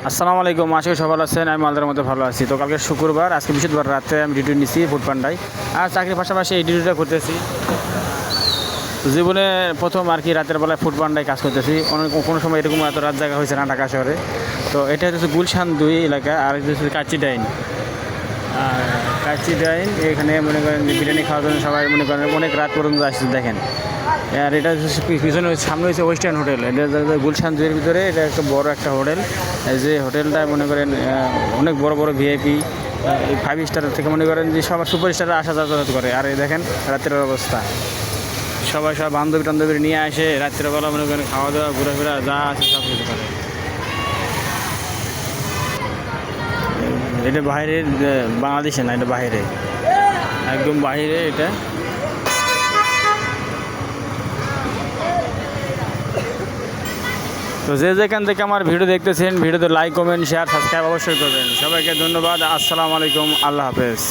আসসালামু আলাইকুম, আজকে সবাই ভালো আছেন। আমি মালদার মধ্যে ভালো আছি। তো কালকে শুক্রবার, আজকে বৃহস্পতিবার রাতে আমি ডিউটি নিচ্ছি ফুড পান্ডায়। আর চাকরির পাশাপাশি এই ডিউটিটা করতেছি। তো জীবনে প্রথম আর কি রাতের বেলায় ফুড পান্ডায় কাজ করতেছি। অনেক কোনো সময় এরকম এত রাত জায়গা হয়েছে না ঢাকা শহরে। তো এটা হচ্ছে গুলশান 2 এলাকা, আর হচ্ছে কাচিডাইন। আর কাচিডাইন এখানে মনে করেন যে বিরিয়ানি খাওয়ার জন্য সবাই মনে করেন অনেক রাত পর্যন্ত আসছে দেখেন। আর এটা হচ্ছে পিছনে সামনে হচ্ছে ওয়েস্টার্ন হোটেল। এটা গুলশান 2 এর ভিতরে এটা একটা বড় একটা হোটেল। যে হোটেলটা মনে করেন অনেক বড় বড় ভিআইপি, এই 5 স্টার থেকে মনে করেন যে সবার সুপার স্টারে আসা যাতায়াত করে। আর এই দেখেন রাতের অবস্থা, সবাই সব বান্ধবী টান্ধবী নিয়ে আসে রাত্রেবেলা মনে করেন খাওয়া দাওয়া ঘোরাফেরা যা আছে সব কিছু করে। এটা বাইরের, বাংলাদেশে না, এটা বাইরে, একদম বাইরে এটা। তো যে যেখান থেকে আমার ভিডিও দেখতেছেন, ভিডিওতে লাইক কমেন্ট শেয়ার সাবস্ক্রাইব অবশ্যই করবেন। সবাইকে ধন্যবাদ। আসসালামু আলাইকুম, আল্লাহ হাফেজ।